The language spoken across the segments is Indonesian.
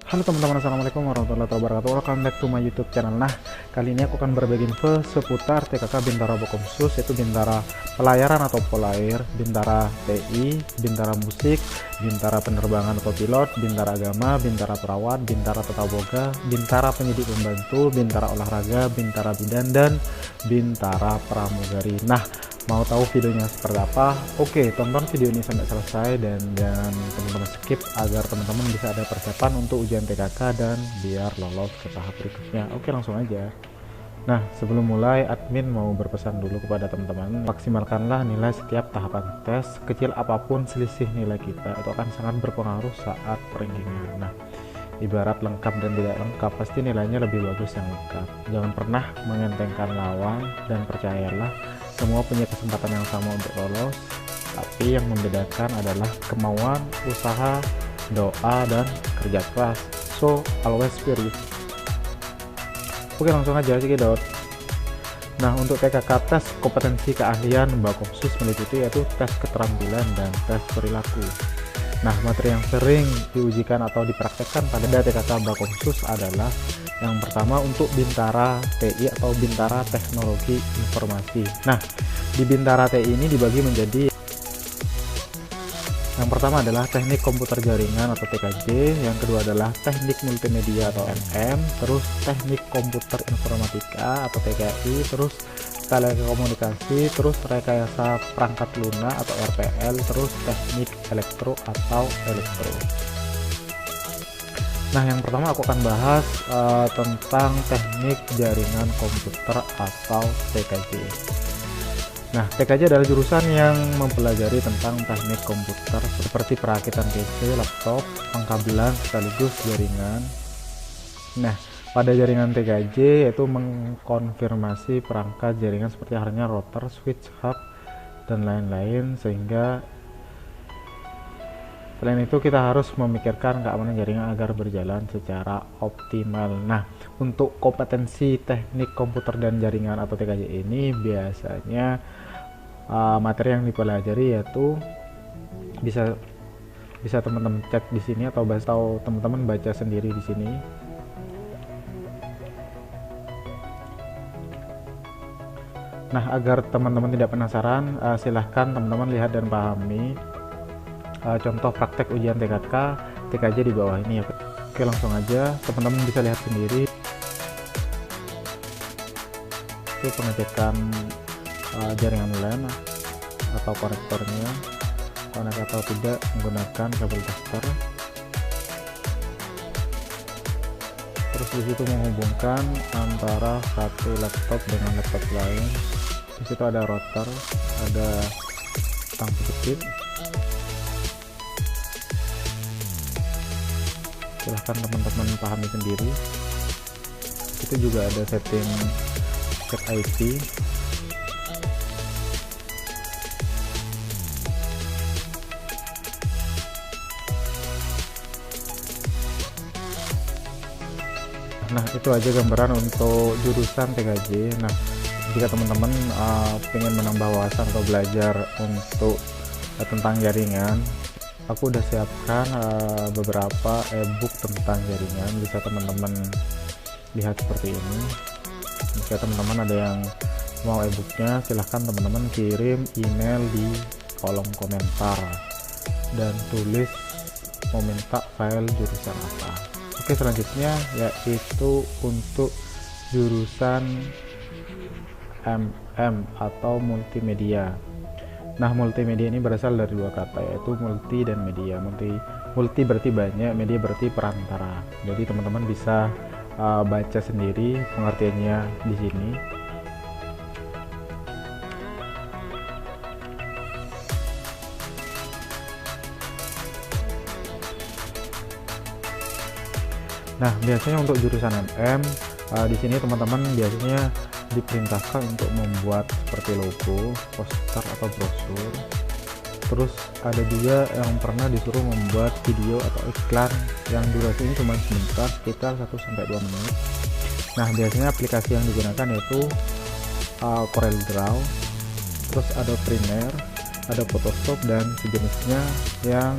Halo teman-teman, assalamualaikum warahmatullahi wabarakatuh. Welcome back to my YouTube channel. Nah, kali ini aku akan berbagi info seputar TKK Bintara Bokomsus, yaitu Bintara Pelayaran atau Polair, Bintara TI, Bintara Musik, Bintara Penerbangan atau Pilot, Bintara Agama, Bintara Perawat, Bintara Tata Boga, Bintara Penyidik Pembantu, Bintara Olahraga, Bintara Bidan, dan Bintara Pramugari. Nah, mau tahu videonya seperti apa? Oke, tonton video ini sampai selesai dan jangan teman-teman skip agar teman-teman bisa ada persiapan untuk ujian TKK dan biar lolos ke tahap berikutnya. Oke, langsung aja. Nah, sebelum mulai, admin mau berpesan dulu kepada teman-teman, maksimalkanlah nilai setiap tahapan tes. Kecil apapun selisih nilai kita, itu akan sangat berpengaruh saat rankingan. Nah, ibarat lengkap dan tidak lengkap, pasti nilainya lebih bagus yang lengkap. Jangan pernah mengentengkan lawan, dan percayalah, semua punya kesempatan yang sama untuk lolos, tapi yang membedakan adalah kemauan, usaha, doa, dan kerja keras. So, always spirit. Oke, langsung aja cekidot. Nah, untuk TKK tes kompetensi keahlian Bokomsus meliputi yaitu tes keterampilan dan tes perilaku. Nah, materi yang sering diujikan atau dipraktekkan pada TKK Bokomsus adalah yang pertama untuk Bintara TI atau Bintara Teknologi Informasi. Nah, di Bintara TI ini dibagi menjadi yang pertama adalah teknik komputer jaringan atau TKJ, yang kedua adalah teknik multimedia atau MM, terus teknik komputer informatika atau TKI, terus telekomunikasi, terus rekayasa perangkat lunak atau RPL, terus teknik elektro atau elektro. Nah, yang pertama aku akan bahas tentang teknik jaringan komputer atau TKJ. Nah, TKJ adalah jurusan yang mempelajari tentang teknik komputer seperti perakitan PC, laptop, pengkabelan sekaligus jaringan. Nah, pada jaringan TKJ yaitu mengkonfirmasi perangkat jaringan seperti halnya router, switch, hub, dan lain-lain, sehingga selain itu kita harus memikirkan keamanan jaringan agar berjalan secara optimal. Nah, untuk kompetensi teknik komputer dan jaringan atau TKJ ini biasanya materi yang dipelajari yaitu bisa teman-teman cek di sini atau teman-teman baca sendiri di sini. Nah, agar teman-teman tidak penasaran, silahkan teman-teman lihat dan pahami contoh praktek ujian TKJ di bawah ini ya. Oke, langsung aja teman-teman bisa lihat sendiri. Itu pengecekan jaringan LAN atau konektornya, konek atau tidak menggunakan kabel tester. Terus disitu menghubungkan antara satu laptop dengan laptop lain. Disitu ada router, ada stang penyakit. Silahkan teman-teman pahami sendiri. Itu juga ada setting set IP. Nah, itu aja gambaran untuk jurusan TKJ. Nah, jika teman-teman ingin menambah wawasan atau belajar untuk tentang jaringan, aku udah siapkan beberapa ebook tentang jaringan, bisa teman-teman lihat seperti ini. Jika teman-teman ada yang mau ebooknya, silahkan teman-teman kirim email di kolom komentar dan tulis mau minta file jurusan apa. Oke, selanjutnya yaitu untuk jurusan MM atau multimedia. Nah, multimedia ini berasal dari dua kata, yaitu multi dan media. Multi berarti banyak, media berarti perantara. Jadi teman-teman bisa baca sendiri pengertiannya di sini. Nah, biasanya untuk jurusan MM di sini teman-teman biasanya diperintahkan untuk membuat seperti logo, poster atau brosur. Terus ada juga yang pernah disuruh membuat video atau iklan yang durasinya cuma sebentar, sekitar 1-2 menit. Nah, biasanya aplikasi yang digunakan yaitu CorelDRAW, terus Adobe Premiere, ada Photoshop dan sejenisnya yang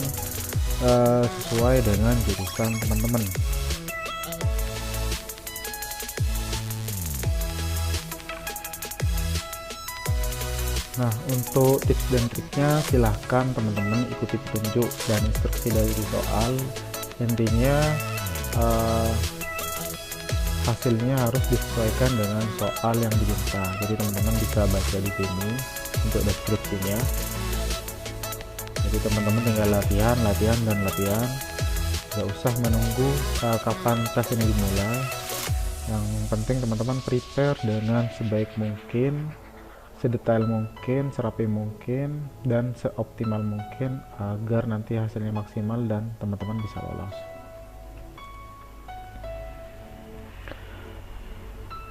sesuai dengan jurusan teman-teman. Nah, untuk tips dan triknya silahkan teman-teman ikuti petunjuk dan instruksi dari soal. Intinya hasilnya harus disesuaikan dengan soal yang diminta. Jadi teman-teman bisa baca di sini untuk deskripsinya. Jadi teman-teman tinggal latihan, dan latihan. Gak usah menunggu kapan tes ini dimulai. Yang penting teman-teman prepare dengan sebaik mungkin, sedetail mungkin, serapi mungkin, dan seoptimal mungkin agar nanti hasilnya maksimal dan teman-teman bisa lolos.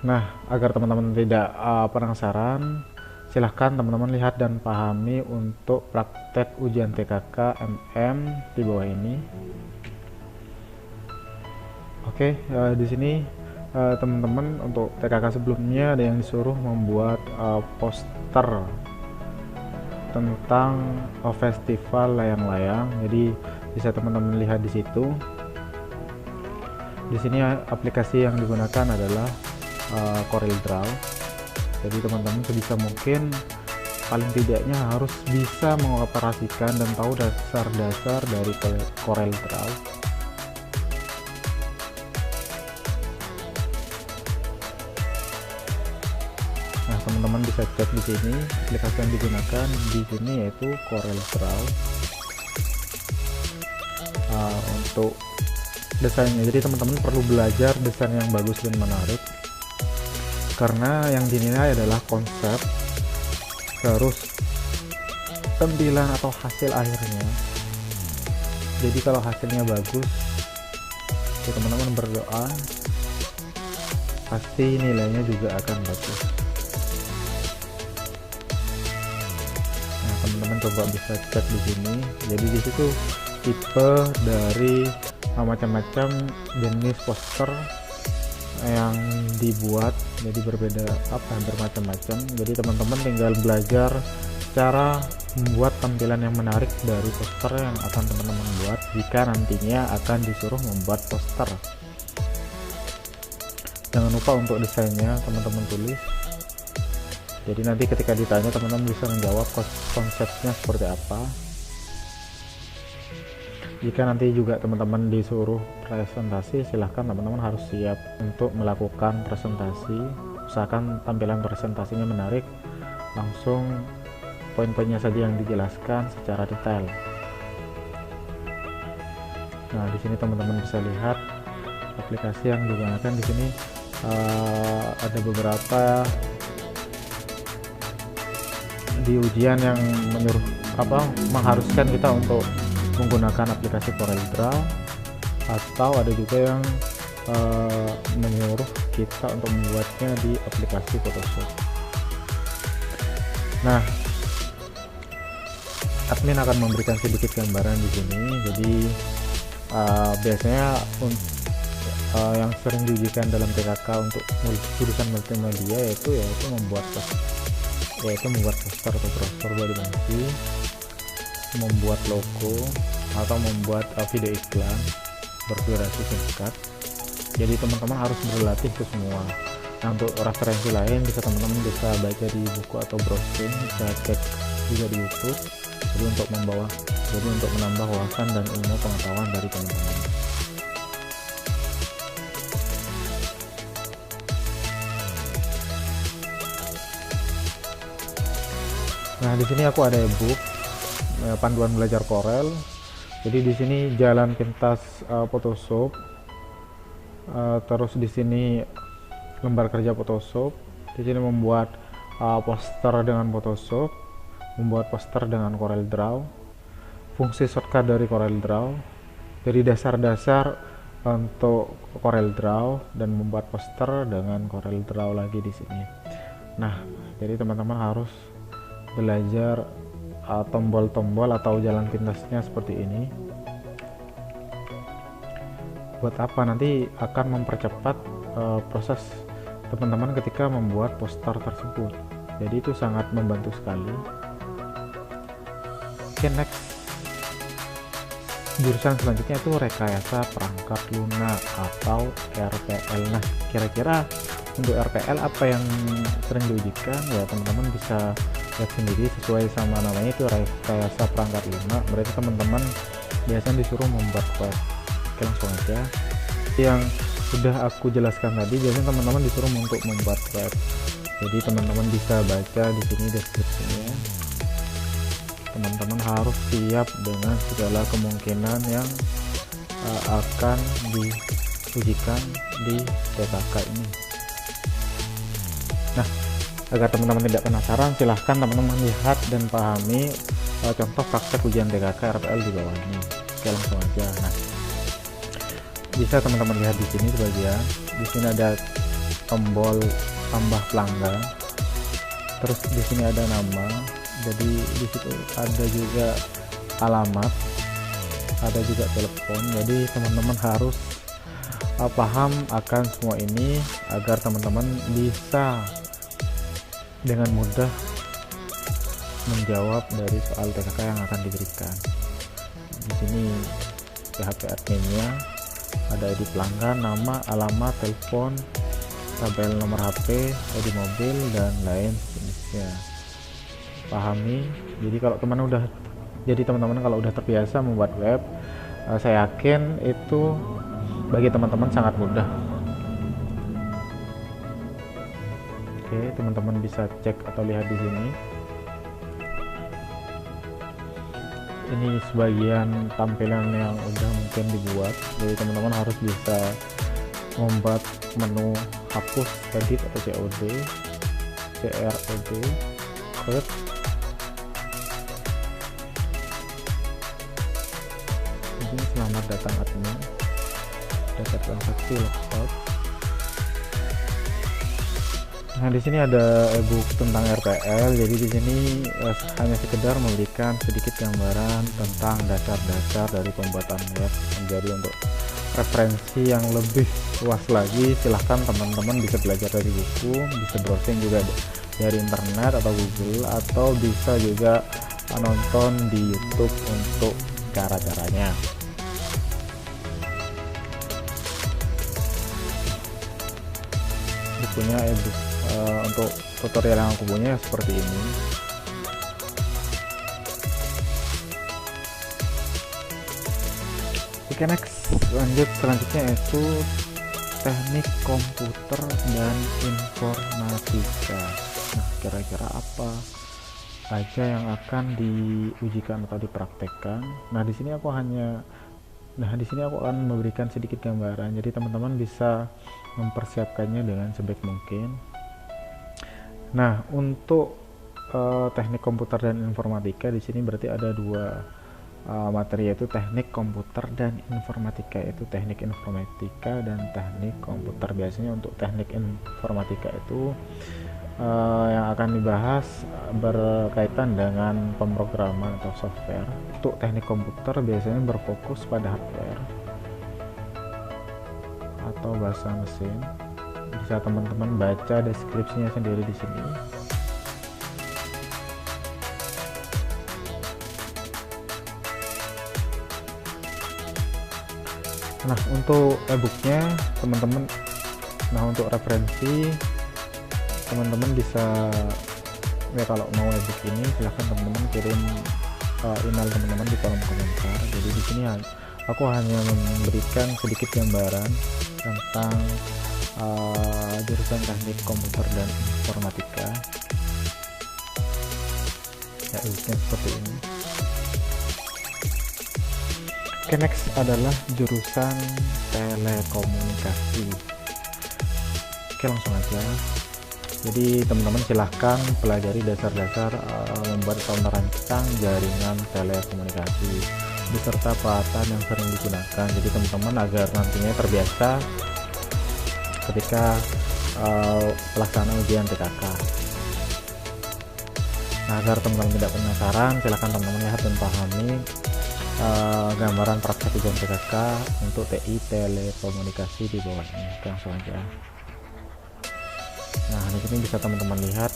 Nah, agar teman-teman tidak penasaran, silahkan teman-teman lihat dan pahami untuk praktek ujian TKK MM di bawah ini. Oke, di sini teman-teman untuk TKK sebelumnya ada yang disuruh membuat poster tentang festival layang-layang. Jadi bisa teman-teman lihat di situ. Di sini aplikasi yang digunakan adalah CorelDRAW. Jadi teman-teman sebisa mungkin paling tidaknya harus bisa mengoperasikan dan tahu dasar-dasar dari CorelDRAW. Nah, teman-teman bisa cek di sini aplikasi yang digunakan di sini yaitu CorelDRAW. Untuk desainnya, jadi teman-teman perlu belajar desain yang bagus dan menarik, karena yang dinilai adalah konsep, terus tampilan atau hasil akhirnya. Jadi kalau hasilnya bagus, ya teman-teman berdoa pasti nilainya juga akan bagus. Nah, teman-teman coba bisa cek di sini. Jadi di situ tipe dari macam-macam jenis poster yang dibuat, jadi berbeda bermacam-macam. Jadi teman-teman tinggal belajar cara membuat tampilan yang menarik dari poster yang akan teman-teman buat jika nantinya akan disuruh membuat poster. Jangan lupa untuk desainnya teman-teman tulis, jadi nanti ketika ditanya teman-teman bisa menjawab konsepnya seperti apa. Jika nanti juga teman-teman disuruh presentasi, silahkan teman-teman harus siap untuk melakukan presentasi. Usahakan tampilan presentasinya menarik, langsung poin-poinnya saja yang dijelaskan secara detail. Nah, di sini teman-teman bisa lihat aplikasi yang digunakan. Di sini ada beberapa di ujian yang mengharuskan kita untuk menggunakan aplikasi CorelDRAW, atau ada juga yang menyuruh kita untuk membuatnya di aplikasi Photoshop. Nah, admin akan memberikan sedikit gambaran di sini. Jadi biasanya yang sering diujikan dalam TKK untuk jurusan multimedia yaitu membuat poster atau brosur 2 dimensi, membuat logo, atau membuat video iklan berdurasi singkat. Jadi teman-teman harus berlatih ke semua. Nah, untuk referensi lain teman-teman bisa baca di buku atau browsing, bisa cek juga di YouTube. Jadi untuk menambah wawasan dan ilmu pengetahuan dari teman-teman. Nah, di sini aku ada ebook panduan belajar Corel. Jadi di sini jalan pintas Photoshop, terus di sini lembar kerja Photoshop, di sini membuat poster dengan Photoshop, membuat poster dengan CorelDRAW, fungsi shortcut dari CorelDRAW, jadi dasar-dasar untuk CorelDRAW, dan membuat poster dengan CorelDRAW lagi di sini. Nah, jadi teman-teman harus belajar tombol-tombol atau jalan pintasnya seperti ini. Buat apa? Nanti akan mempercepat proses teman-teman ketika membuat poster tersebut. Jadi itu sangat membantu sekali. Oke, next. jurusan selanjutnya itu rekayasa perangkat lunak atau RPL. Nah, kira-kira untuk RPL apa yang sering diujikan ya, teman-teman bisa lihat sendiri sesuai sama namanya, itu rekayasa perangkat lunak. Berarti teman-teman biasanya disuruh membuat web. Oke, langsung aja. Yang sudah aku jelaskan tadi, biasanya teman-teman disuruh untuk membuat web. Jadi teman-teman bisa baca di sini deskripsinya. Teman-teman harus siap dengan segala kemungkinan yang akan diujikan di TKK ini. Nah, agar teman-teman tidak penasaran, silahkan teman-teman lihat dan pahami contoh praktek ujian TKK RPL di bawah ini. Oke, langsung aja. Nah, bisa teman-teman lihat di sini sebagian. Di sini ada tombol tambah pelanggan. Terus di sini ada nama. Jadi di situ ada juga alamat, ada juga telepon. Jadi teman-teman harus paham akan semua ini agar teman-teman bisa dengan mudah menjawab dari soal TKK yang akan diberikan. Di sini PHP adminnya, ada ID pelanggan, nama, alamat, telepon, tabel nomor HP, ID mobil dan lain jenisnya. Pahami. Jadi kalau teman-teman kalau udah terbiasa membuat web, saya yakin itu bagi teman-teman sangat mudah. Oke, teman-teman bisa cek atau lihat di sini. Ini sebagian tampilan yang udah mungkin dibuat. Jadi teman-teman harus bisa membuat menu hapus, edit atau COD, CROD, code. Ini selamat datang admin, data transaksi logout. Nah, di sini ada ebook tentang RPL. Jadi di sini hanya sekedar memberikan sedikit gambaran tentang dasar-dasar dari pembuatan web. Jadi untuk referensi yang lebih luas lagi, silahkan teman-teman bisa belajar dari buku, bisa browsing juga dari internet atau Google, atau bisa juga nonton di YouTube untuk cara-caranya. Bukunya ebook untuk tutorial yang aku punya seperti ini. Oke, next, lanjut selanjutnya yaitu teknik komputer dan informatika. Nah, kira-kira apa aja yang akan diujikan atau dipraktekkan? Nah, di sini aku akan memberikan sedikit gambaran. Jadi teman-teman bisa mempersiapkannya dengan sebaik mungkin. Nah, untuk teknik komputer dan informatika di sini berarti ada dua materi, yaitu teknik komputer dan informatika, yaitu teknik informatika dan teknik komputer. Biasanya untuk teknik informatika itu yang akan dibahas berkaitan dengan pemrograman atau software. Untuk teknik komputer biasanya berfokus pada hardware atau bahasa mesin. Bisa teman-teman baca deskripsinya sendiri di sini. Nah, untuk e-booknya teman-teman, untuk referensi teman-teman bisa ya, kalau mau e-book ini silahkan teman-teman kirim email teman-teman di kolom komentar. Jadi di sini aku hanya memberikan sedikit gambaran tentang jurusan teknik komputer dan informatika. Ya, e-booknya seperti ini. Oke, next adalah jurusan telekomunikasi. Oke, langsung aja. Jadi teman-teman silahkan pelajari dasar-dasar membuat atau merancang jaringan telekomunikasi beserta peralatan yang sering digunakan. Jadi teman-teman agar nantinya terbiasa ketika pelaksanaan ujian TKK. Nah, agar teman-teman tidak penasaran, silahkan teman-teman lihat dan pahami gambaran praktek ujian TKK untuk TI telekomunikasi di bawah ini. Langsung aja. Nah, di sini bisa teman-teman lihat.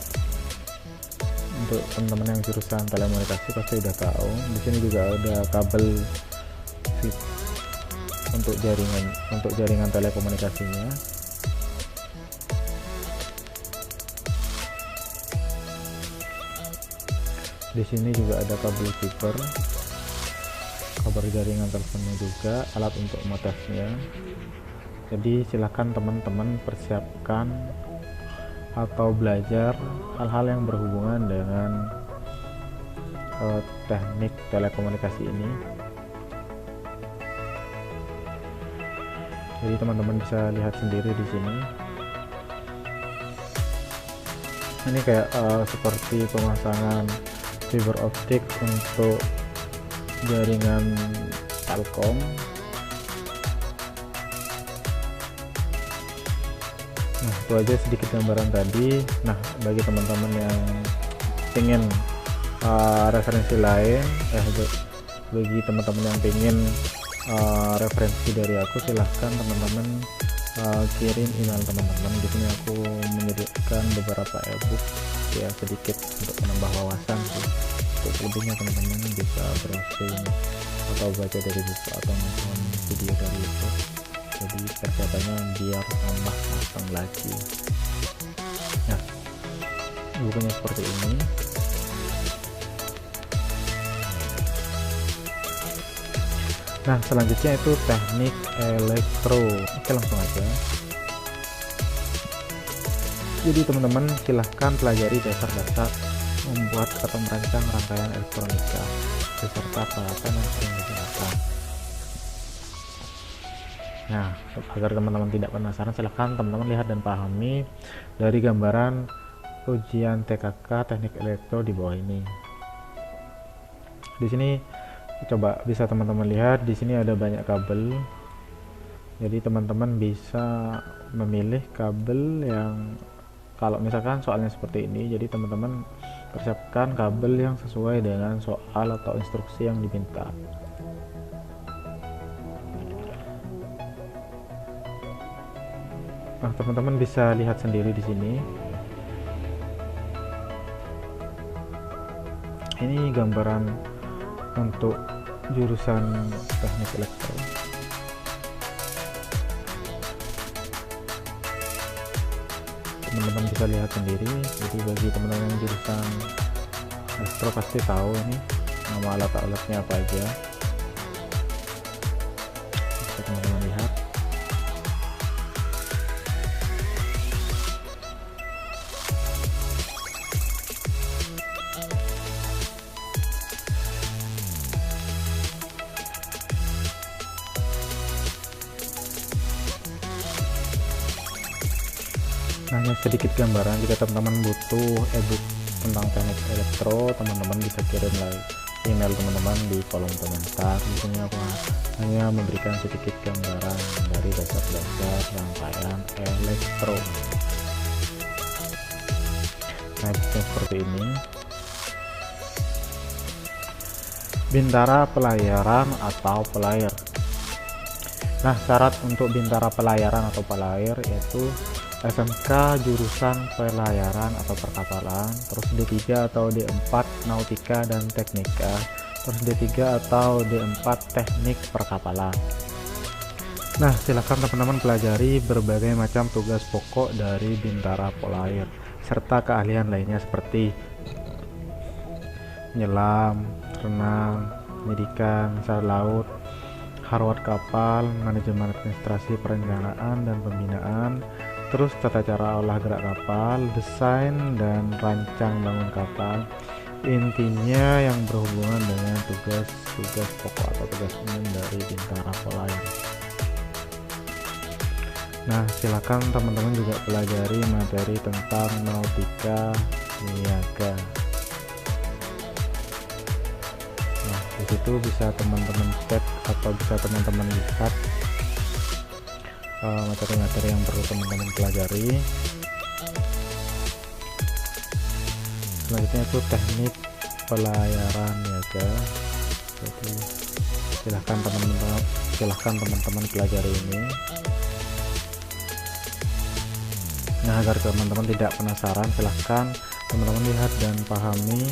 Untuk teman-teman yang jurusan telekomunikasi pasti udah tahu. Di sini juga ada kabel Bluetooth untuk jaringan telekomunikasinya. Di sini juga ada kabel fiber, kabel jaringan teleponnya juga, alat untuk mengetesnya. Jadi silahkan teman-teman persiapkan atau belajar hal-hal yang berhubungan dengan teknik telekomunikasi ini. Jadi teman-teman bisa lihat sendiri di sini. Ini kayak seperti pemasangan fiber optik untuk jaringan Telkom. Nah, itu aja sedikit gambaran tadi. Nah, bagi teman-teman yang ingin referensi lain, bagi teman-teman yang ingin referensi dari aku, silahkan teman-teman kirim email teman-teman. Di sini aku menyediakan beberapa ebook ya, sedikit untuk menambah wawasan sih. Untuk lebihnya teman-teman bisa browsing atau baca dari buku atau nonton video dari YouTube. Jadi persiapannya biar tambah matang lagi. Nah, bukunya seperti ini. Nah, selanjutnya itu teknik elektro. Oke, langsung aja. Jadi teman-teman silahkan pelajari dasar-dasar membuat atau merancang rangkaian elektronika beserta peralatan yang sering digunakan. Nah, agar teman-teman tidak penasaran, silahkan teman-teman lihat dan pahami dari gambaran ujian TKK teknik elektro di bawah ini. Di sini coba bisa teman-teman lihat, di sini ada banyak kabel. Jadi teman-teman bisa memilih kabel yang, kalau misalkan soalnya seperti ini, jadi teman-teman persiapkan kabel yang sesuai dengan soal atau instruksi yang diminta. Nah, teman-teman bisa lihat sendiri di sini. Ini gambaran untuk jurusan teknik elektro. Teman-teman bisa lihat sendiri. Jadi bagi teman-teman yang jurusan elektro pasti tahu ini nama alat-alatnya apa aja. Bisa teman-teman lihat. Hanya sedikit gambaran. Jika teman-teman butuh ebook tentang teknik elektro, teman-teman bisa kirim email teman-teman di kolom komentar. Di sini aku hanya memberikan sedikit gambaran dari dasar-dasar rangkaian elektro. Nah, seperti ini. Bintara pelayaran atau pelayer. Nah, syarat untuk bintara pelayaran atau pelayer yaitu SMK jurusan pelayaran atau perkapalan, terus D3 atau D4 nautika dan teknika, terus D3 atau D4 teknik perkapalan. Nah, silakan teman-teman pelajari berbagai macam tugas pokok dari bintara pelayer serta keahlian lainnya seperti menyelam, renang, pendidikan dasar laut, harwat kapal, manajemen administrasi perencanaan dan pembinaan, terus tata cara olah gerak kapal, desain dan rancang bangun kapal. Intinya yang berhubungan dengan tugas-tugas pokok atau tugas umum dari bintara pelayer. Nah, silakan teman-teman juga pelajari materi tentang nautika niaga. Nah, disitu bisa teman-teman cek atau bisa teman-teman lihat materi-materi yang perlu teman-teman pelajari. Selanjutnya itu teknik pelayaran niaga. Jadi silahkan teman-teman pelajari ini. Nah, agar teman-teman tidak penasaran, silahkan teman-teman lihat dan pahami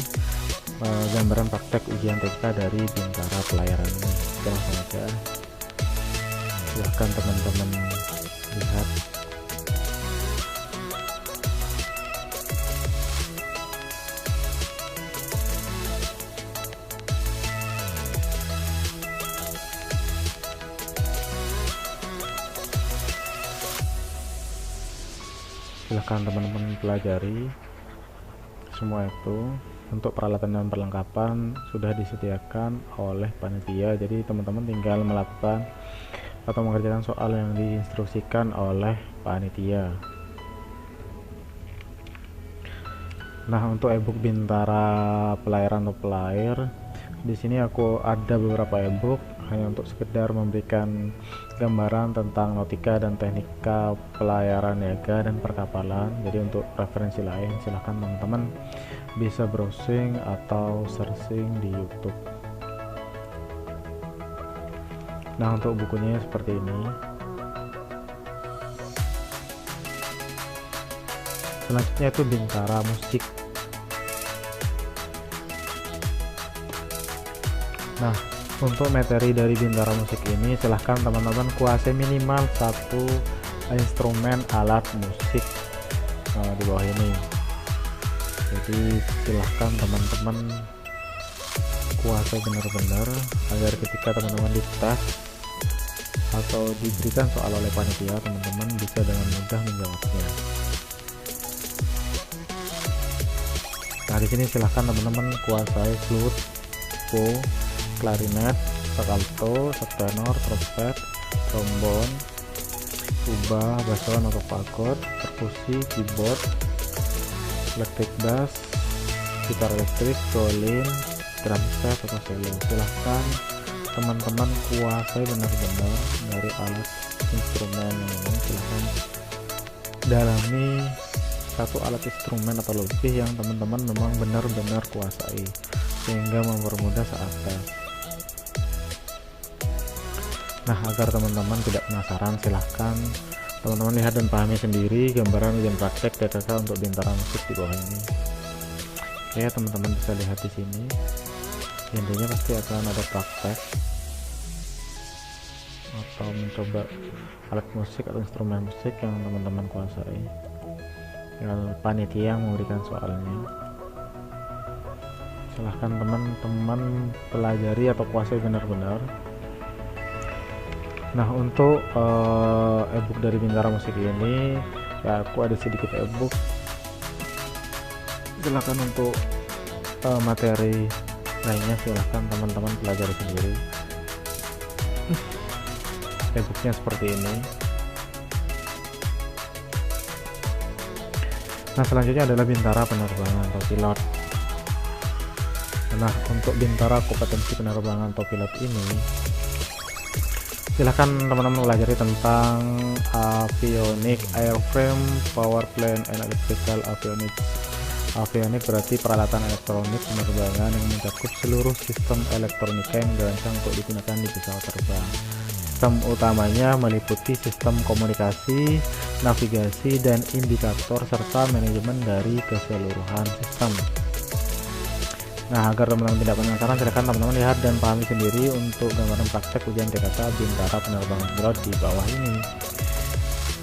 gambaran praktek ujian TK dari Bintara Pelayaran ini. Langsung saja, silahkan teman-teman lihat. Silahkan teman-teman pelajari semua itu. Untuk peralatan dan perlengkapan sudah disediakan oleh panitia, jadi teman-teman tinggal melakukan atau mengerjakan soal yang diinstruksikan oleh panitia. Nah, untuk ebook Bintara Pelayaran atau Pelair, di sini aku ada beberapa ebook hanya untuk sekedar memberikan gambaran tentang nautika dan teknika pelayaran niaga dan perkapalan. Jadi untuk referensi lain silahkan teman-teman bisa browsing atau searching di YouTube. Nah, untuk bukunya seperti ini. Selanjutnya itu Bintara Musik. Nah, untuk materi dari Bintara Musik ini silahkan teman-teman kuasai minimal satu instrumen alat musik di bawah ini. Jadi silahkan teman-teman kuasai benar-benar agar ketika teman-teman dites atau diberikan soal oleh panitia, teman-teman bisa dengan mudah menjawabnya. Nah, di sini silahkan teman-teman kuasai flute, bow, klarinet, alto, tenor, trompet, trombon, tuba, bassoon atau fagot, perkusi, keyboard, electric bass, gitar elektrik, violin, drum set atau cello. Silahkan teman-teman kuasai benar-benar dari alat instrumen ini. Silahkan dalami satu alat instrumen atau lebih yang teman-teman memang benar-benar kuasai sehingga mempermudah saat tes. Nah, agar teman-teman tidak penasaran, silahkan teman-teman lihat dan pahami sendiri gambaran ujian praktek TKK untuk Bintara Musik di bawah ini. Oke, teman-teman bisa lihat di sini. Intinya pasti akan ada praktek atau mencoba alat musik atau instrumen musik yang teman-teman kuasai. Panitia yang memberikan soalnya. Silahkan teman-teman pelajari atau kuasai benar-benar. Nah, untuk ebook dari Bintara Musik ini ya aku ada sedikit ebook. Silahkan untuk materi lainnya silahkan teman-teman pelajari sendiri. Ebooknya seperti ini. Nah, selanjutnya adalah Bintara Penerbangan atau Pilot. Nah, untuk Bintara Kompetensi Penerbangan atau Pilot ini silahkan teman-teman pelajari tentang avionik, airframe, power plant, and electrical avionics. Avionik berarti peralatan elektronik penerbangan yang mencakup seluruh sistem elektronika yang dirancang untuk digunakan di pesawat terbang. Sistem utamanya meliputi sistem komunikasi, navigasi, dan indikator serta manajemen dari keseluruhan sistem. Nah, agar teman-teman tidak penasaran, silakan teman-teman lihat dan pahami sendiri untuk gambaran praktek ujian TKK Bintara Penerbangan Pilot di bawah ini.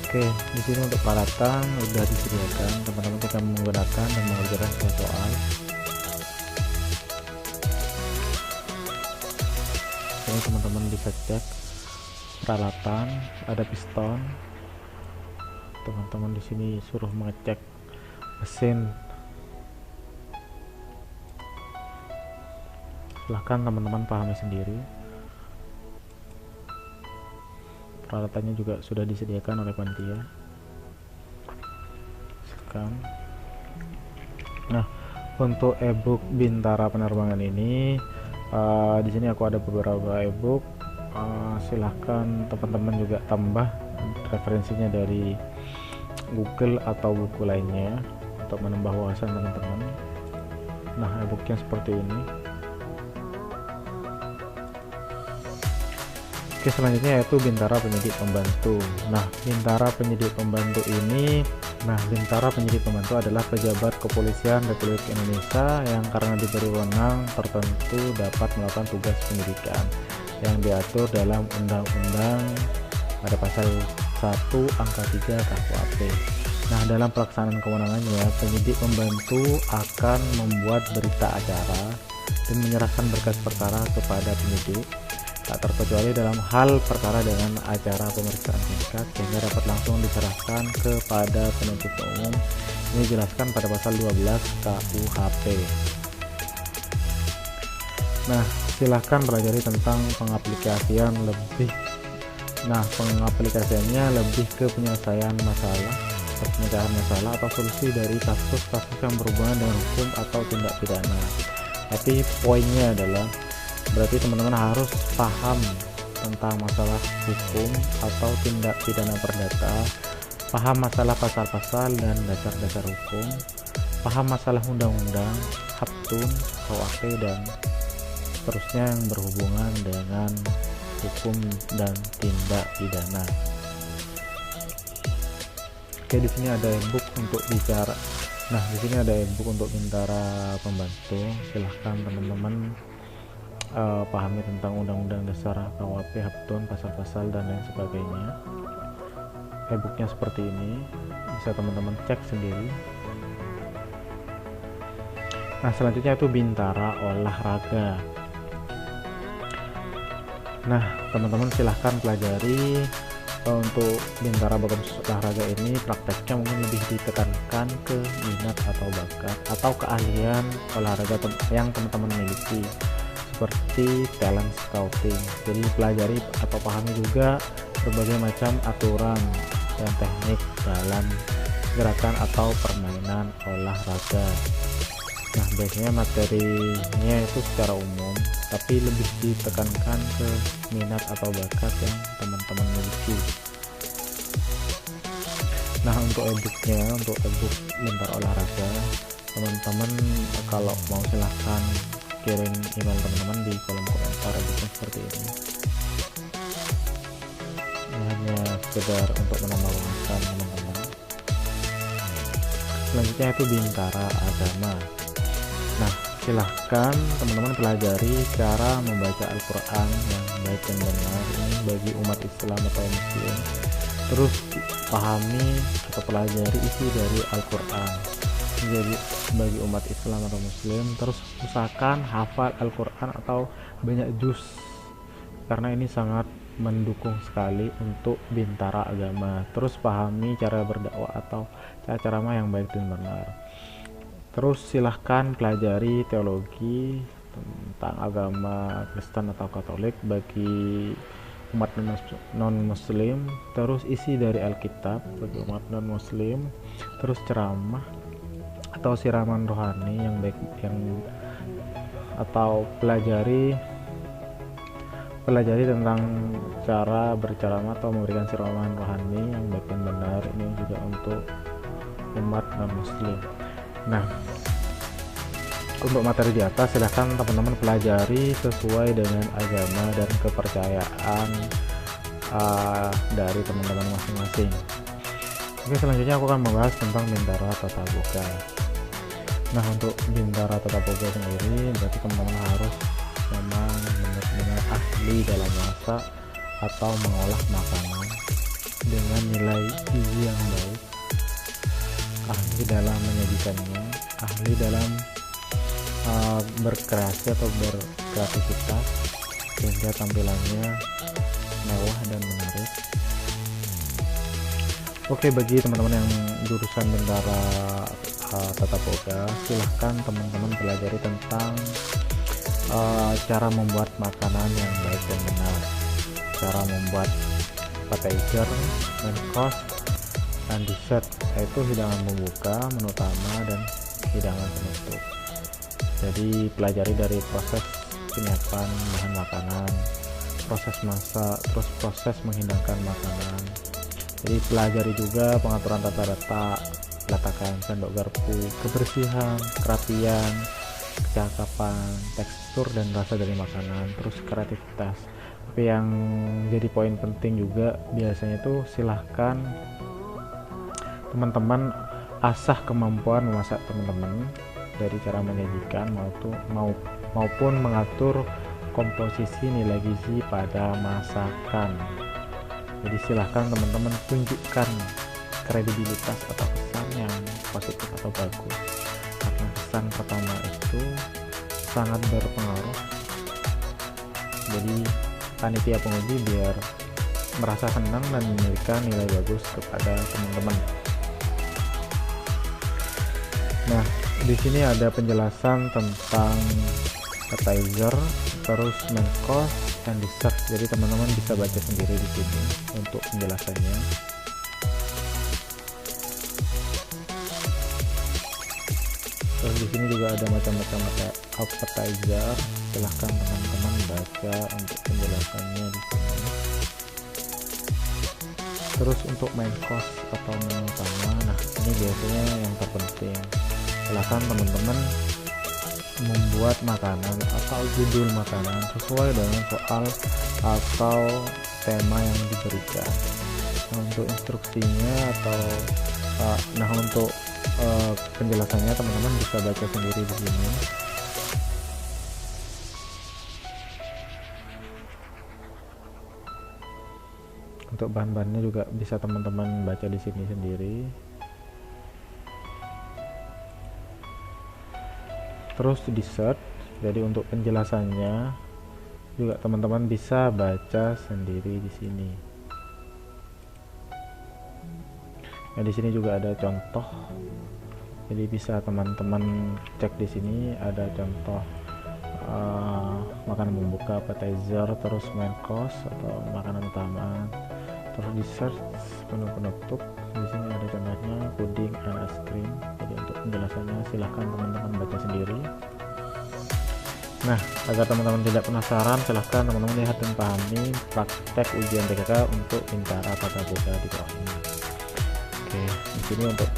Oke, di sini untuk peralatan sudah disediakan, teman-teman tinggal menggunakan dan mengerjakan soal. Ini teman-teman bisa cek peralatan, ada piston. Teman-teman di sini suruh mengecek mesin. Silahkan teman-teman pahami sendiri. Peralatannya juga sudah disediakan oleh panitia. Silakan. Nah, untuk ebook Bintara Penerbangan ini di sini aku ada beberapa ebook. Silahkan teman-teman juga tambah referensinya dari Google atau buku lainnya untuk menambah wawasan teman-teman. Nah, ebooknya seperti ini. Oke, selanjutnya yaitu Bintara Penyidik Pembantu. Nah, Bintara Penyidik Pembantu adalah pejabat kepolisian Republik Indonesia yang karena diberi wewenang tertentu dapat melakukan tugas penyidikan yang diatur dalam Undang-Undang pada pasal 1 angka 3 KUHP. Nah, dalam pelaksanaan kewenangannya, penyidik pembantu akan membuat berita acara dan menyerahkan berkas perkara kepada penyidik, tak terkecuali dalam hal perkara dengan acara pemeriksaan singkat sehingga dapat langsung diserahkan kepada penuntut umum. Ini dijelaskan pada pasal 12 KUHP. Nah, silahkan pelajari tentang pengaplikasiannya lebih ke penyelesaian masalah atau solusi dari kasus-kasus yang berhubungan dengan hukum atau tindak pidana. Tapi poinnya adalah berarti teman-teman harus paham tentang masalah hukum atau tindak pidana perdata, paham masalah pasal-pasal dan dasar-dasar hukum, paham masalah undang-undang, Haptun, KUHP, dan seterusnya yang berhubungan dengan hukum dan tindak pidana. Oke, di sini ada e-book untuk bicara. Nah, di sini ada e-book untuk Bintara Pembantu. Silahkan teman-teman pahami tentang undang-undang dasar, KUHP, Haptun, pasal-pasal dan lain sebagainya. E-booknya seperti ini, bisa teman-teman cek sendiri. Nah, selanjutnya itu Bintara Olahraga. Nah, teman-teman silahkan pelajari untuk Bintara Olahraga ini. Prakteknya mungkin lebih ditekankan ke minat atau bakat atau keahlian olahraga yang teman-teman miliki, seperti talent scouting. Jadi pelajari atau pahami juga berbagai macam aturan dan teknik dalam gerakan atau permainan olahraga. Nah, biasanya materinya itu secara umum, tapi lebih ditekankan ke minat atau bakat yang teman-teman miliki. Nah, untuk e-booknya, untuk e-book Bintara Olahraga, teman-teman kalau mau silahkan kirim email teman-teman di kolom komentar. E-booknya seperti ini. Ini hanya sekedar untuk menambah wawasan teman-teman. Selanjutnya itu Bintara Agama. Nah, silahkan teman-teman pelajari cara membaca Al-Quran yang baik dan benar ini bagi umat Islam atau Muslim. Terus pahami atau pelajari isi dari Al-Quran jadi bagi umat Islam atau Muslim. Terus usahakan hafal Al-Quran atau banyak juz, karena ini sangat mendukung sekali untuk Bintara Agama. Terus pahami cara berdakwah atau cara ceramah yang baik dan benar. Terus silahkan pelajari teologi tentang agama Kristen atau Katolik bagi umat non-Muslim. Terus isi dari Alkitab bagi umat non-Muslim. Terus ceramah atau siraman rohani yang baik atau pelajari tentang cara berceramah atau memberikan siraman rohani yang baik dan benar. Ini juga untuk umat non-Muslim. Nah, untuk materi di atas silahkan teman-teman pelajari sesuai dengan agama dan kepercayaan dari teman-teman masing-masing. Oke, selanjutnya aku akan membahas tentang Bintara Tata Boga. Nah, untuk Bintara Tata Boga sendiri berarti teman-teman harus memang benar-benar ahli dalam masak atau mengolah makanan dengan nilai gizi yang baik, ahli dalam menyajikannya, ahli dalam berkreasi atau berkreativitas sehingga tampilannya mewah dan menarik. Oke, bagi teman-teman yang jurusan Bintara Tata Boga, silahkan teman-teman pelajari tentang cara membuat makanan yang baik dan benar, cara membuat appetizer, main course, dan dessert, yaitu hidangan pembuka, menu utama, dan hidangan penutup. Jadi pelajari dari proses penyiapan bahan makanan, proses masak, terus proses menghidangkan makanan. Jadi pelajari juga pengaturan tata letak, peletakan sendok garpu, kebersihan, kerapian, kecakapan, tekstur dan rasa dari makanan, terus kreativitas. Tapi yang jadi poin penting juga biasanya itu silahkan teman-teman asah kemampuan memasak teman-teman dari cara menyajikan maupun mengatur komposisi nilai gizi pada masakan. Jadi silahkan teman-teman tunjukkan kredibilitas atau kesan yang positif atau bagus, karena kesan pertama itu sangat berpengaruh. Jadi panitia penguji biar merasa senang dan memberikan nilai bagus kepada teman-teman. Nah, di sini ada penjelasan tentang appetizer, terus main course dan dessert. Jadi teman-teman bisa baca sendiri di sini untuk penjelasannya. Terus di sini juga ada macam-macam appetizer. Silahkan teman-teman baca untuk penjelasannya di sini. Terus untuk main course atau menu utama, nah ini biasanya yang terpenting. Silahkan teman-teman membuat makanan atau judul makanan sesuai dengan soal atau tema yang diberikan. Nah, untuk instruksinya atau untuk penjelasannya teman-teman bisa baca sendiri di sini. Untuk bahan-bahannya juga bisa teman-teman baca di sini sendiri. Terus dessert, jadi untuk penjelasannya juga teman-teman bisa baca sendiri di sini. Nah, di sini juga ada contoh. Jadi bisa teman-teman cek di sini ada contoh makanan pembuka, appetizer, terus main course atau makanan utama, terus dessert, menu penutup. Di sini ada contohnya puding dan es krim. Jadi untuk penjelasannya silahkan teman-teman baca sendiri. Nah, agar teman-teman tidak penasaran, silahkan teman-teman lihat dan pahami praktek ujian TKK untuk Bintara Tata Boga di bawah ini. Oke, di sini untuk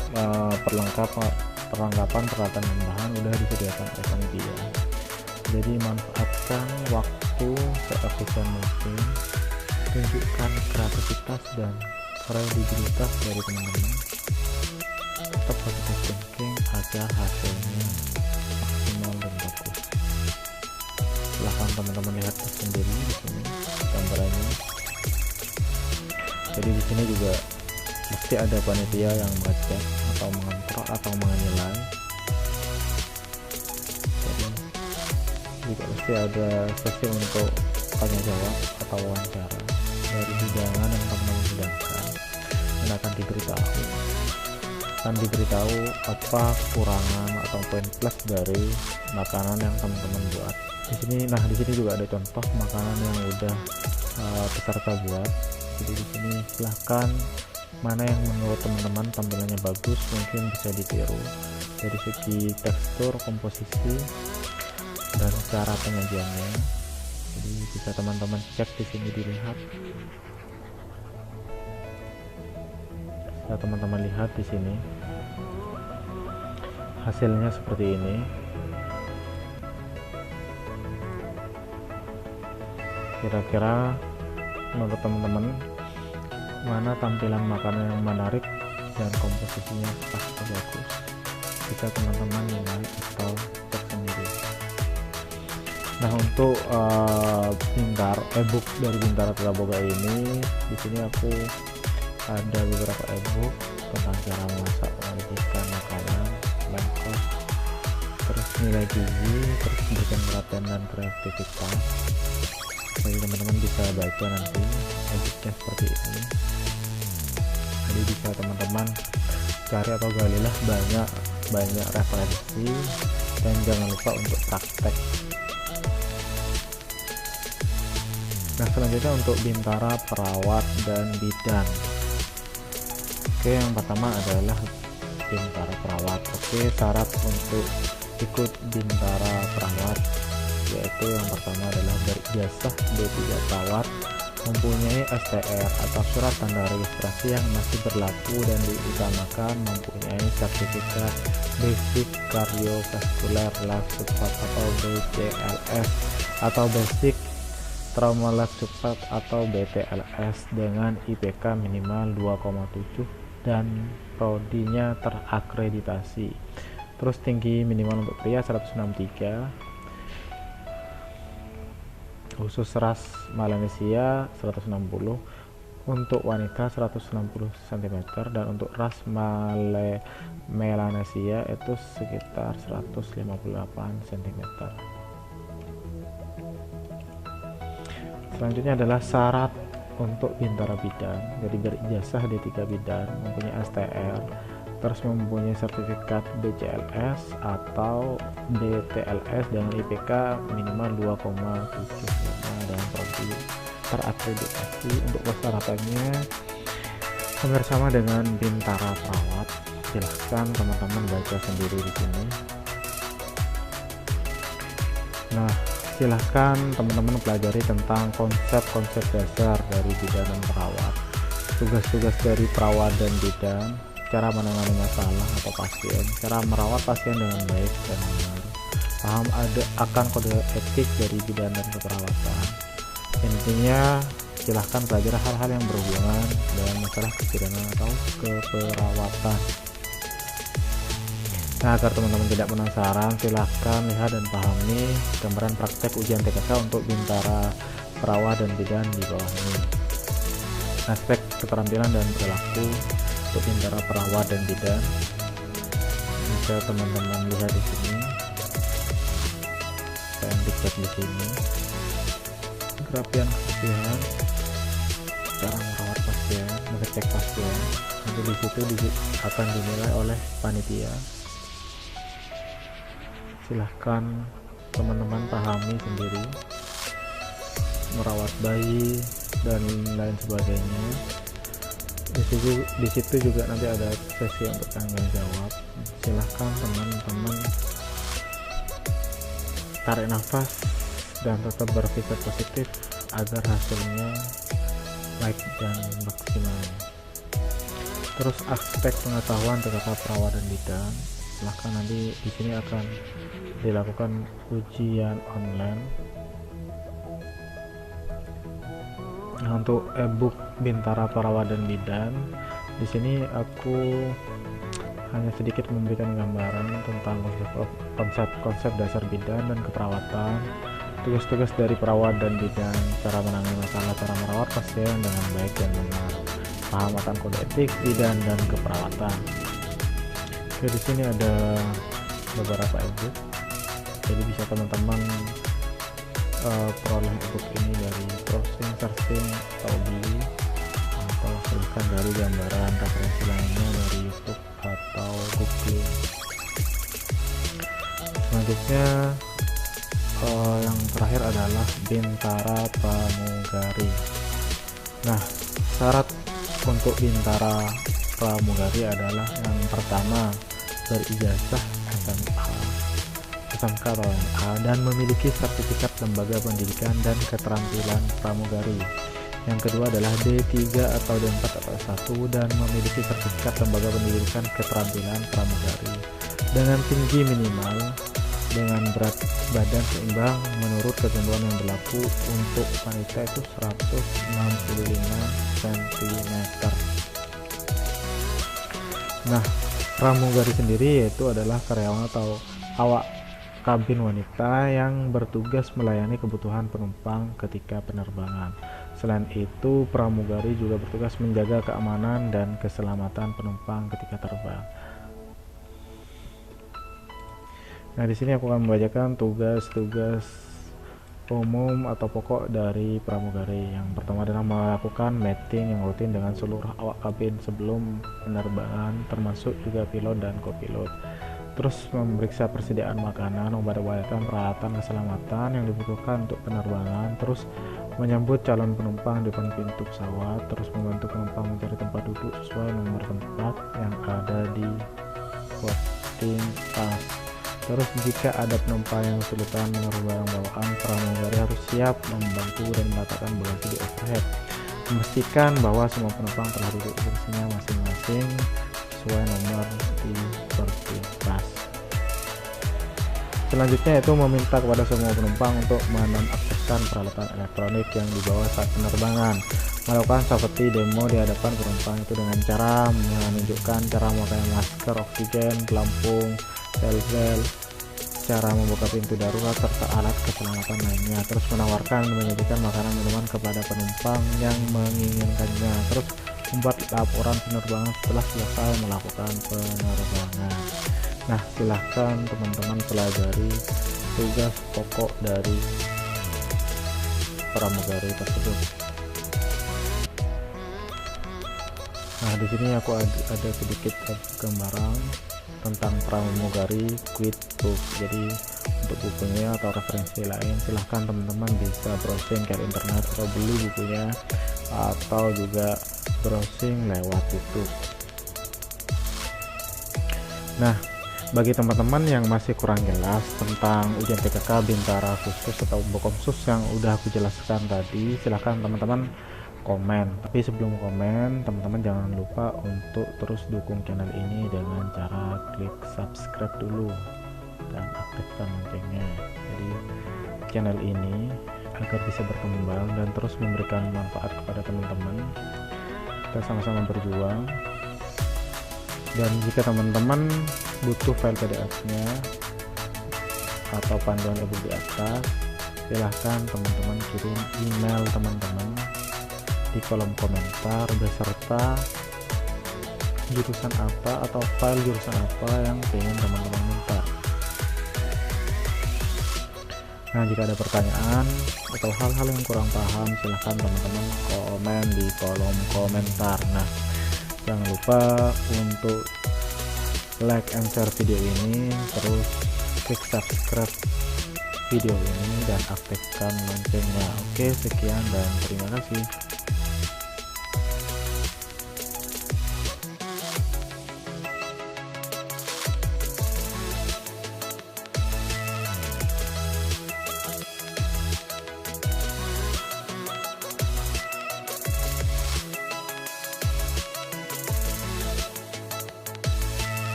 perlengkapan peralatan dan bahan udah disediakan oleh panitia. Jadi manfaatkan waktu seefisien mungkin, tunjukkan kreativitas dan kredibilitas dari teman-teman, tetap positive thinking agar hasilnya maksimal dan bagus. Silahkan teman-teman lihat sendiri di sini gambarannya. Jadi di sini juga pasti ada panitia yang mengecek atau mengontrol atau menilai. Jadi juga pasti ada sesi untuk tanya jawab atau wawancara dari hidangan yang teman-teman hidangkan, dan akan diberitahu apa kekurangan atau poin plus dari makanan yang teman-teman buat. Di sini juga ada contoh makanan yang udah peserta buat. Jadi di sini silahkan mana yang menurut teman-teman tampilannya bagus, mungkin bisa ditiru dari segi tekstur, komposisi, dan cara penyajiannya. Jadi bisa teman-teman cek di sini dilihat. Bisa teman-teman lihat di sini hasilnya seperti ini. Kira-kira menurut teman-teman mana tampilan makanan yang menarik dan komposisinya pas atau bagus? Bisa teman-teman nilai atau cek sendiri. Nah, untuk ebook dari Bintara Tata Boga ini, di sini aku ada beberapa ebook tentang cara memasak menyajikan makanan, bangkok, terus nilai gizi, terus berikan perhatian dan kreativitas. Jadi teman-teman bisa baca nanti ebooknya seperti ini. Jadi bisa teman-teman cari atau galilah banyak referensi, dan jangan lupa untuk praktek. Nah, selanjutnya untuk Bintara Perawat dan Bidan. Oke, yang pertama adalah Bintara Perawat. Oke, syarat untuk ikut Bintara Perawat yaitu yang pertama adalah berijazah D3 perawat, mempunyai STR atau surat tanda registrasi yang masih berlaku, dan diutamakan mempunyai sertifikat Basic Cardiovascular Life Support atau BCLS atau Basic trauma lag cepat atau BTLS dengan IPK minimal 2,7 dan prodinya terakreditasi. Terus tinggi minimal untuk pria 163, khusus ras Melanesia 160, untuk wanita 160 cm, dan untuk ras Melanesia itu sekitar 158 cm. Selanjutnya adalah syarat untuk bintara bidan. Jadi berijazah D3 bidan, mempunyai STR, terus mempunyai sertifikat BCLS atau BTLS dengan IPK minimal 2,75 dan prodi terakreditasi. Untuk persyaratannya hampir sama dengan bintara perawat. Silahkan teman-teman baca sendiri di sini. Nah, silahkan teman-teman pelajari tentang konsep-konsep dasar dari bidan dan perawat, tugas-tugas dari perawat dan bidan, cara menangani masalah atau pasien, cara merawat pasien dengan baik dan benar, paham akan kode etik dari bidan dan keperawatan. Intinya silahkan pelajari hal-hal yang berhubungan dengan masalah kebidanan atau keperawatan. Nah, agar teman-teman tidak penasaran, silahkan lihat dan pahami gambaran praktek ujian TKK untuk bintara perawat dan bidan di bawah ini. Aspek keterampilan dan perilaku untuk bintara perawat dan bidan bisa teman-teman lihat di sini. Saya dicek di sini. Kerapian pasien, cara merawat pasien, mengecek pasien. Nanti di situ akan dinilai oleh panitia. Silahkan teman-teman pahami sendiri, merawat bayi dan lain sebagainya. Di situ juga nanti ada sesi untuk tanya jawab. Silahkan teman-teman tarik nafas dan tetap berpikir positif agar hasilnya baik dan maksimal. Terus aspek pengetahuan TKK perawat dan bidan, silahkan nanti di sini akan dilakukan ujian online. Nah, untuk ebook bintara perawat dan bidan, di sini aku hanya sedikit memberikan gambaran tentang konsep dasar bidan dan keperawatan, tugas-tugas dari perawat dan bidan, cara menangani masalah, cara merawat pasien dengan baik dan benar, paham akan kode etik bidan dan keperawatan. Oke, di sini ada beberapa ebook, jadi bisa teman-teman peroleh ebook ini dari browsing, searching, atau beli, atau silahkan dari gambaran referensi lainnya dari YouTube atau Google. Selanjutnya yang terakhir adalah bintara pramugari. Nah, syarat untuk bintara pramugari adalah yang pertama berijazah SMK atau MA dan memiliki sertifikat lembaga pendidikan dan keterampilan pramugari. Yang kedua adalah D3 atau D4 atau S1 dan memiliki sertifikat lembaga pendidikan keterampilan pramugari dengan tinggi minimal dengan berat badan seimbang menurut ketentuan yang berlaku untuk wanita itu 165 cm. Nah, pramugari sendiri yaitu adalah karyawan atau awak kabin wanita yang bertugas melayani kebutuhan penumpang ketika penerbangan. Selain itu, pramugari juga bertugas menjaga keamanan dan keselamatan penumpang ketika terbang. Nah, di sini aku akan membacakan tugas-tugas umum atau pokok dari pramugari. Yang pertama adalah melakukan mapping yang rutin dengan seluruh awak kabin sebelum penerbangan, termasuk juga pilot dan kopilot. Terus memeriksa persediaan makanan, obat-obatan, peralatan keselamatan yang dibutuhkan untuk penerbangan. Terus menyambut calon penumpang di depan pintu pesawat. Terus membantu penumpang mencari tempat duduk sesuai nomor tempat yang ada di boarding pass. Terus jika ada penumpang yang kesulitan menaruh barang bawaan, pramugari harus siap membantu dan meletakkan bagasi di overhead. Memastikan bahwa semua penumpang telah duduk di kursinya masing-masing sesuai nomor di boarding pass. Selanjutnya itu meminta kepada semua penumpang untuk menonaktifkan peralatan elektronik yang dibawa saat penerbangan. Melakukan seperti demo di hadapan penumpang itu dengan cara menunjukkan cara memakai masker oksigen, pelampung, bel, cara membuka pintu darurat serta alat keselamatan lainnya. Terus menawarkan menyajikan makanan minuman kepada penumpang yang menginginkannya. Terus membuat laporan penerbangan setelah selesai melakukan penerbangan. Nah, silahkan teman-teman pelajari tugas pokok dari pramugari tersebut. Nah, di sini aku ada sedikit gambaran tentang pramugari QuickBook. Jadi untuk bukunya atau referensi lain silahkan teman-teman bisa browsing ke internet atau beli bukunya, atau juga browsing lewat YouTube. Nah, bagi teman-teman yang masih kurang jelas tentang ujian TKK Bintara khusus atau Bokomsus yang udah aku jelaskan tadi, silahkan teman-teman komen. Tapi sebelum komen, teman-teman jangan lupa untuk terus dukung channel ini dengan cara klik subscribe dulu dan aktifkan loncengnya. Jadi channel ini agar bisa berkembang dan terus memberikan manfaat kepada teman-teman. Kita sama-sama berjuang. Dan jika teman-teman butuh file PDF-nya atau panduan ebook di atas, silahkan teman-teman kirim email teman-teman di kolom komentar beserta jurusan apa atau file jurusan apa yang ingin teman-teman minta. Nah, jika ada pertanyaan atau hal-hal yang kurang paham, silahkan teman-teman komen di kolom komentar. Nah, jangan lupa untuk like and share video ini, terus klik subscribe video ini dan aktifkan loncengnya. Oke, sekian dan terima kasih.